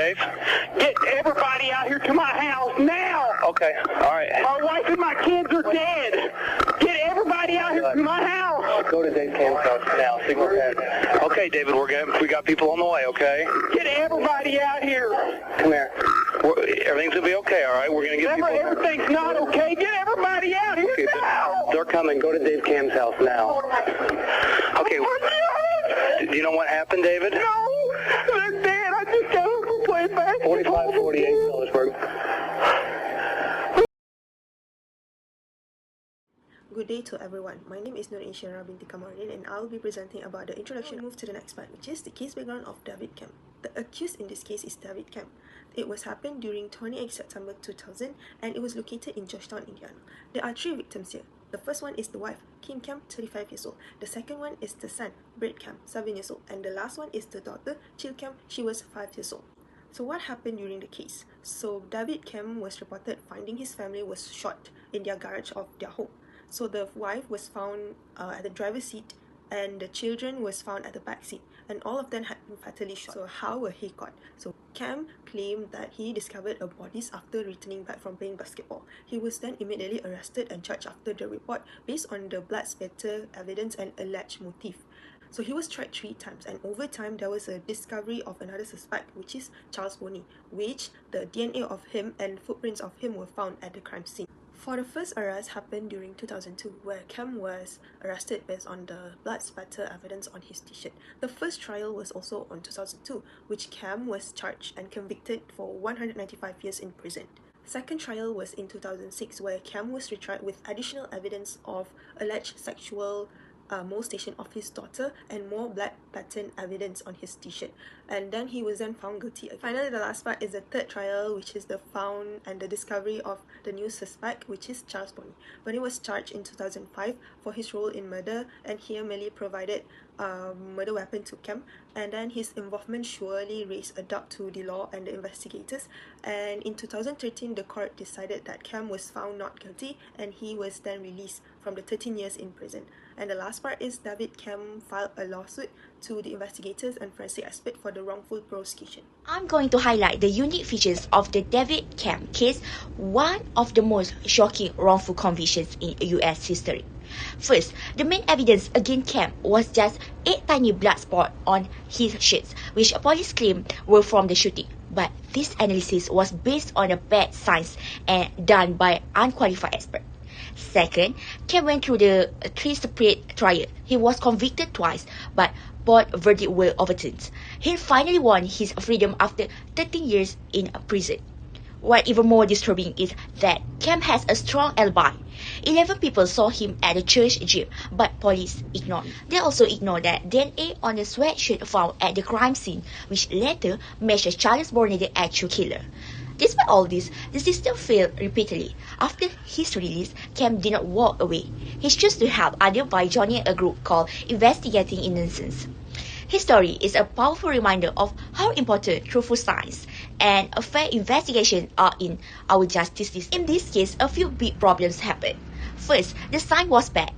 Dave? Get everybody out here to my house now! Okay, all right. My wife and my kids are dead! Get everybody out here to my house! Go to Dave Cam's house now. Signal 10. Okay, David, we got people on the way, okay? Get everybody out here! Come here. Everything's going to be okay, all right? We're going to get Remember, people... everything's not okay. Get everybody out here Okay, now! they're coming. Go to Dave Cam's house now. Okay. Do you know what happened, David? No! They're dead! I just got them from playing basketball. 4548 Phillipsburg. Good day to everyone. My name is Nur Insyara binti Kamaruddin and I will be presenting about the introduction. Move to the next part, which is the case background of David Kemp. The accused in this case is David Kemp. It was happened during 28 September 2000 and it was located in Georgetown, Indiana. There are 3 victims here. The first one is the wife, Kim Kemp, 35 years old. The second one is the son, Brett Kemp, 7 years old. And the last one is the daughter, Jill Kemp. She was 5 years old. So what happened during the case? So David Kemp was reported finding his family was shot in their garage of their home. So the wife was found at the driver's seat and the children was found at the back seat, and all of them had been fatally shot. So how were he caught? So Kemp claimed that he discovered a bodies after returning back from playing basketball. He was then immediately arrested and charged after the report based on the blood spatter evidence and alleged motive. So he was tried 3 times, and over time there was a discovery of another suspect, which is Charles Boney, which the DNA of him and footprints of him were found at the crime scene. For the first arrest happened during 2002, where Kemp was arrested based on the blood spatter evidence on his t-shirt. The first trial was also on 2002, which Kemp was charged and convicted for 195 years in prison. Second trial was in 2006, where Kemp was retried with additional evidence of alleged sexual molestation of his daughter and more blood pattern evidence on his t-shirt, and then he was then found guilty again. Finally, the last part is the third trial, which is the found and the discovery of the new suspect, which is Charles Boney. Boney was charged in 2005 for his role in murder, and he merely provided a murder weapon to Kemp, and then his involvement surely raised a doubt to the law and the investigators, and in 2013 the court decided that Kemp was found not guilty and he was then released from the 13 years in prison. And the last part is David Kemp filed a lawsuit to the investigators and forensic expert for the wrongful prosecution. I'm going to highlight the unique features of the David Kemp case, one of the most shocking wrongful convictions in US history. First, the main evidence against Kemp was just 8 tiny blood spots on his shirts, which police claimed were from the shooting. But this analysis was based on a bad science and done by unqualified experts. Second, Kemp went through the 3 separate trials. He was convicted twice, but both verdicts were overturned. He finally won his freedom after 13 years in prison. What even more disturbing is that Kemp has a strong alibi. 11 people saw him at the church gym, but police ignored. They also ignored that DNA on the sweatshirt found at the crime scene, which later matched Charles Boney, the actual killer. Despite all this, the system failed repeatedly. After his release, Kemp did not walk away. He chose to help others by joining a group called Investigating Innocence. His story is a powerful reminder of how important truthful science and a fair investigation are in our justice system. In this case, a few big problems happened. First, the sign was bad.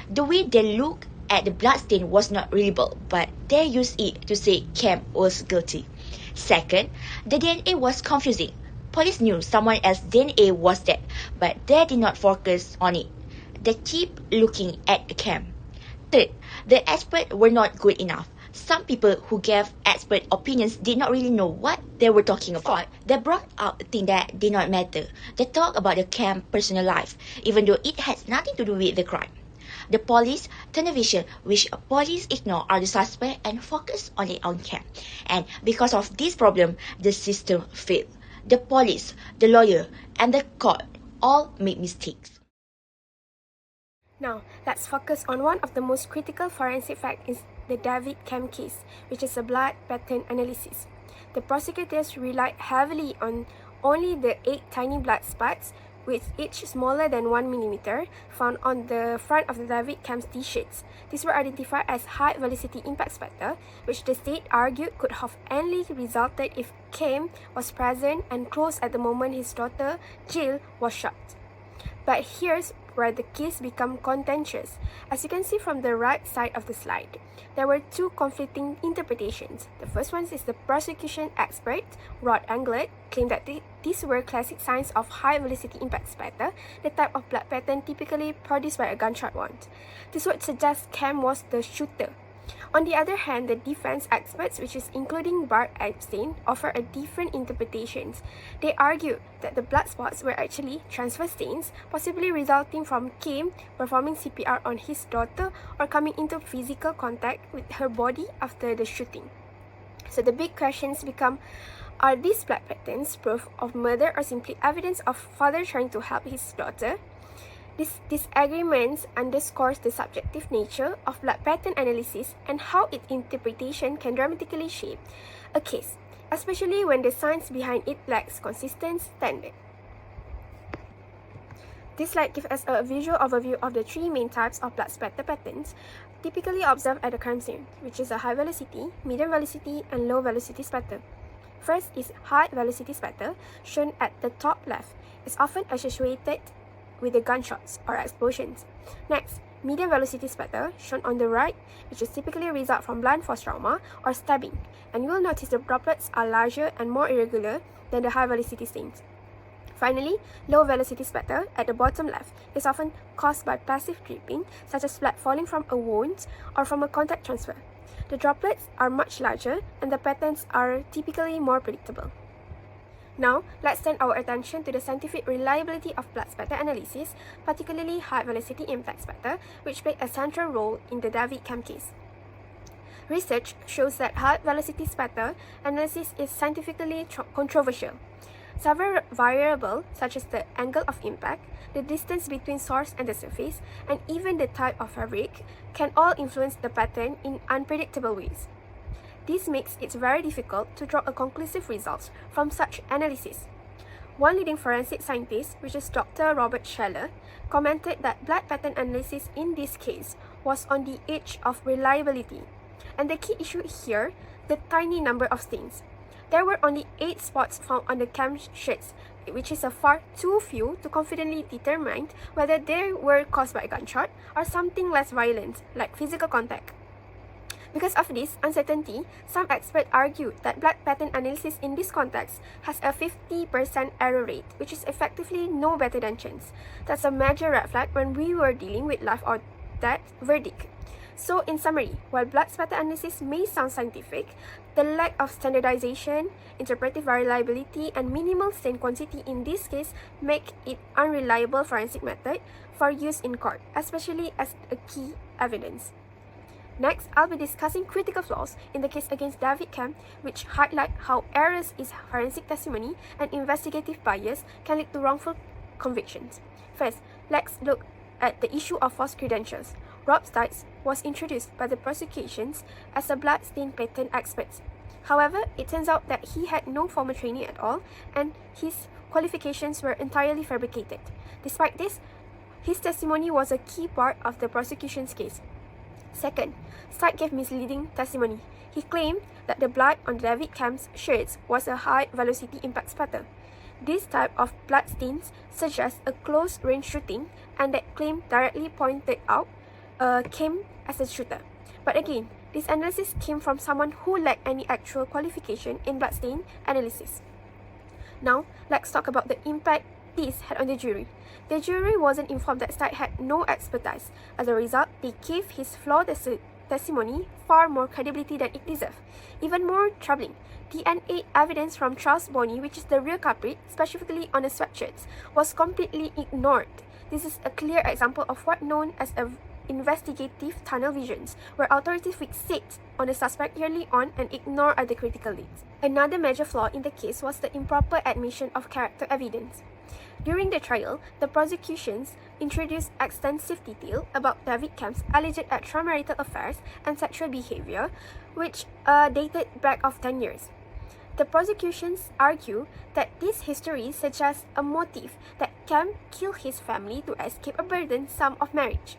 The way they looked at the bloodstain was not reliable, but they used it to say Kemp was guilty. Second, the DNA was confusing. Police knew someone else's DNA was there, but they did not focus on it. They keep looking at the Kemp. Third, the experts were not good enough. Some people who gave expert opinions did not really know what they were talking about. Fourth, they brought up things that did not matter. They talked about the Kemp personal life, even though it has nothing to do with the crime. The police turned a vision which police ignore other suspects and focus on their own Kemp. And because of this problem, the system failed. The police, the lawyer, and the court all made mistakes. Now, let's focus on one of the most critical forensic facts in the David Kemp case, which is a blood pattern analysis. The prosecutors relied heavily on only the 8 tiny blood spots, with each smaller than 1 mm, found on the front of the David Kemp's t-shirts. These were identified as high-velocity impact spatter, which the state argued could have only resulted if Kemp was present and close at the moment his daughter, Jill, was shot. But here's where the case became contentious. As you can see from the right side of the slide, there were two conflicting interpretations. The first one is the prosecution expert, Rod Englert, claimed that these were classic signs of high-velocity impact spatter, the type of blood pattern typically produced by a gunshot wound. This would suggest Cam was the shooter. On the other hand, the defense experts, which is including Bart Epstein, offer a different interpretations. They argue that the blood spots were actually transfer stains, possibly resulting from Kim performing CPR on his daughter or coming into physical contact with her body after the shooting. So the big questions become, are these blood patterns proof of murder or simply evidence of father trying to help his daughter? This disagreement underscores the subjective nature of blood pattern analysis and how its interpretation can dramatically shape a case, especially when the science behind it lacks consistent standard. This slide gives us a visual overview of the three main types of blood spatter patterns typically observed at the crime scene, which is a high velocity, medium velocity, and low velocity spatter. First is high velocity spatter, shown at the top left. It's often associated with the gunshots or explosions. Next, medium velocity spatter, shown on the right, which is typically a result from blunt force trauma or stabbing, and you will notice the droplets are larger and more irregular than the high velocity stains. Finally, low velocity spatter at the bottom left is often caused by passive dripping, such as blood falling from a wound or from a contact transfer. The droplets are much larger and the patterns are typically more predictable. Now, let's turn our attention to the scientific reliability of blood spatter analysis, particularly high-velocity impact spatter, which played a central role in the David Cam case. Research shows that high-velocity spatter analysis is scientifically controversial. Several variables, such as the angle of impact, the distance between source and the surface, and even the type of fabric, can all influence the pattern in unpredictable ways. This makes it very difficult to draw a conclusive result from such analysis. One leading forensic scientist, which is Dr. Robert Scheller, commented that blood pattern analysis in this case was on the edge of reliability. And the key issue here, the tiny number of stains. There were only 8 spots found on the Cam shirts, which is a far too few to confidently determine whether they were caused by a gunshot or something less violent, like physical contact. Because of this uncertainty, some experts argue that blood pattern analysis in this context has a 50% error rate, which is effectively no better than chance. That's a major red flag when we were dealing with life or death verdict. So in summary, while blood spatter analysis may sound scientific, the lack of standardization, interpretive reliability, and minimal stain quantity in this case make it unreliable forensic method for use in court, especially as a key evidence. Next, I'll be discussing critical flaws in the case against David Cam, which highlight how errors in forensic testimony and investigative bias can lead to wrongful convictions. First, let's look at the issue of false credentials. Rob Stites was introduced by the prosecutions as a blood stain pattern expert. However, it turns out that he had no formal training at all, and his qualifications were entirely fabricated. Despite this, his testimony was a key part of the prosecution's case. Second, Stites gave misleading testimony. He claimed that the blood on David Cam's shirts was a high-velocity impact spatter. This type of blood stains suggests a close-range shooting, and that claim directly pointed out Kim as a shooter. But again, this analysis came from someone who lacked any actual qualification in blood stain analysis. Now, let's talk about the impact this had on the jury. The jury wasn't informed that Stites had no expertise. As a result, they gave his flawed testimony far more credibility than it deserved. Even more troubling, DNA evidence from Charles Bonney, which is the real culprit, specifically on the sweatshirts, was completely ignored. This is a clear example of what known as investigative tunnel visions, where authorities fixate on the suspect early on and ignore other critical leads. Another major flaw in the case was the improper admission of character evidence. During the trial, the prosecutions introduced extensive detail about David Cam's alleged extramarital affairs and sexual behavior, which dated back of 10 years. The prosecutions argue that this history suggests a motive that Cam killed his family to escape a burdensome of marriage.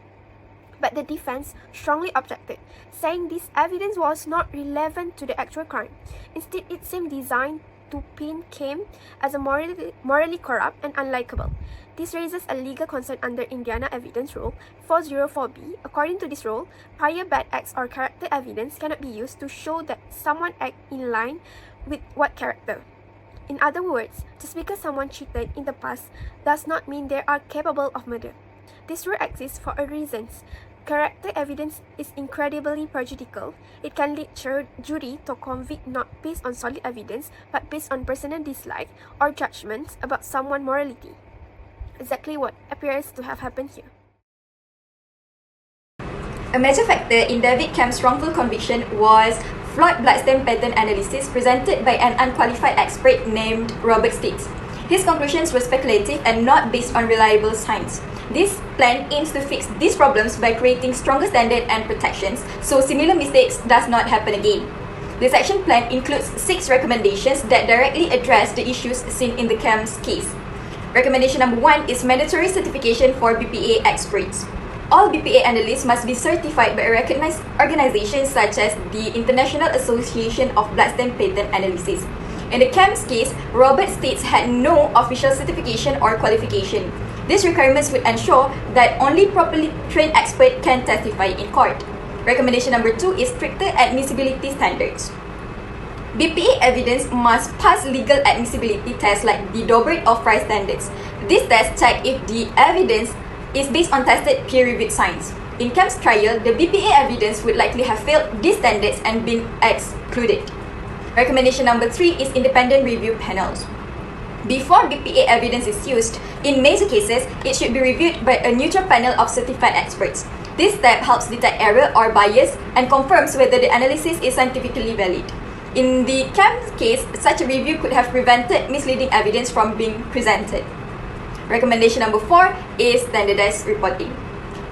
But the defense strongly objected, saying this evidence was not relevant to the actual crime. Instead, it seemed designed to paint Kim as a morally corrupt and unlikable. This raises a legal concern under Indiana Evidence Rule 404B. According to this rule, prior bad acts or character evidence cannot be used to show that someone acted in line with what character. In other words, just because someone cheated in the past does not mean they are capable of murder. This rule exists for a reason. Character evidence is incredibly prejudicial. It can lead jury to convict not based on solid evidence, but based on personal dislike or judgments about someone's morality. Exactly what appears to have happened here. A major factor in David Kem's wrongful conviction was flawed bloodstain pattern analysis presented by an unqualified expert named Robert States. His conclusions were speculative and not based on reliable science. This plan aims to fix these problems by creating stronger standards and protections so similar mistakes does not happen again. This action plan includes 6 recommendations that directly address the issues seen in the Kem's case. Recommendation number 1 is mandatory certification for BPA experts. All BPA analysts must be certified by a recognized organization such as the International Association of Bloodstain Pattern Analysis. In the Kem's case, Robert States had no official certification or qualification. These requirements would ensure that only properly trained experts can testify in court. Recommendation number 2 is stricter admissibility standards. BPA evidence must pass legal admissibility tests like the Dobright or Fry standards. These tests check if the evidence is based on tested peer-reviewed science. In Kem's trial, the BPA evidence would likely have failed these standards and been excluded. Recommendation number 3 is independent review panels. Before BPA evidence is used, in major cases, it should be reviewed by a neutral panel of certified experts. This step helps detect error or bias and confirms whether the analysis is scientifically valid. In the Kem's case, such a review could have prevented misleading evidence from being presented. Recommendation number 4 is standardized reporting.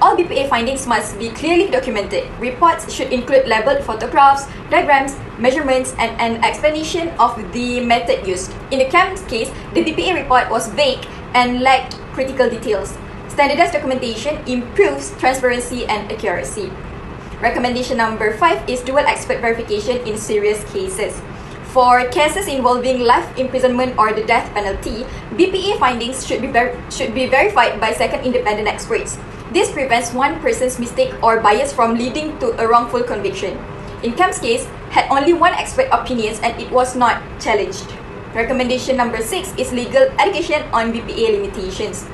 All BPA findings must be clearly documented. Reports should include labeled photographs, diagrams, measurements, and an explanation of the method used. In the Kem's case, the BPA report was vague and lacked critical details. Standardized documentation improves transparency and accuracy. Recommendation number 5 is dual expert verification in serious cases. For cases involving life imprisonment or the death penalty, BPA findings should be verified by second independent experts. This prevents one person's mistake or bias from leading to a wrongful conviction. In Kem's case, had only one expert opinions and it was not challenged. Recommendation number 6 is legal education on BPA limitations.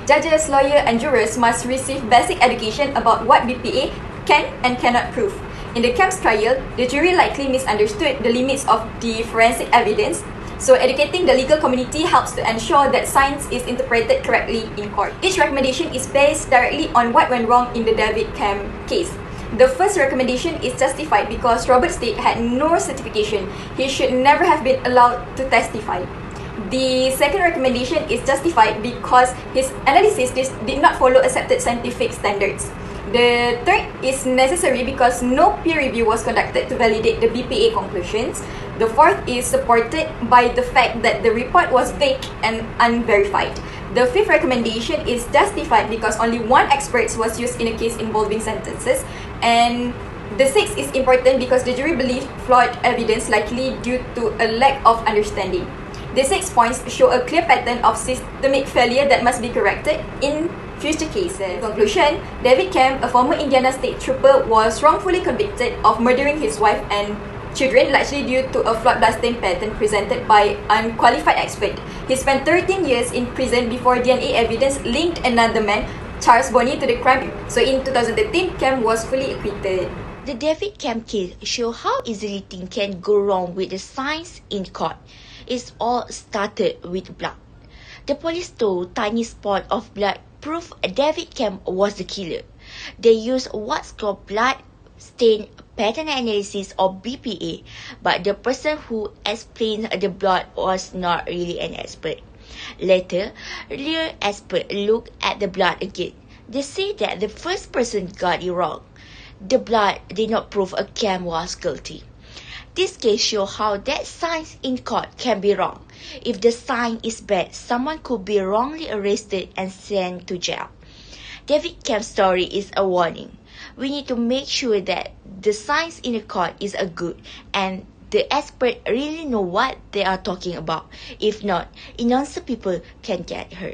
Judges, lawyers, and jurors must receive basic education about what BPA can and cannot prove. In the Kem's trial, the jury likely misunderstood the limits of the forensic evidence, so educating the legal community helps to ensure that science is interpreted correctly in court. Each recommendation is based directly on what went wrong in the David Kem case. The first recommendation is justified because Robert States had no certification. He should never have been allowed to testify. The second recommendation is justified because his analysis did not follow accepted scientific standards. The third is necessary because no peer review was conducted to validate the BPA conclusions. The fourth is supported by the fact that the report was vague and unverified. The fifth recommendation is justified because only one expert was used in a case involving sentences. And the sixth is important because the jury believed flawed evidence likely due to a lack of understanding. The 6 points show a clear pattern of systemic failure that must be corrected in future cases. In conclusion, David Kem, a former Indiana State Trooper, was wrongfully convicted of murdering his wife and children largely due to a flawed bloodstain pattern presented by unqualified expert. He spent 13 years in prison before DNA evidence linked another man, Charles Bonney, to the crime. So in 2013, Kem was fully acquitted. The David Kem case shows how easily things can go wrong with the science in court. It all started with blood. The police told tiny spot of blood proved David Kem was the killer. They used what's called blood stain pattern analysis or BPA, but the person who explained the blood was not really an expert. Later, real experts looked at the blood again. They say that the first person got it wrong. The blood did not prove Kem was guilty. This case shows how that science in court can be wrong. If the science is bad, someone could be wrongly arrested and sent to jail. David Kem's story is a warning. We need to make sure that the science in the court is a good and the expert really know what they are talking about. If not, innocent people can get hurt.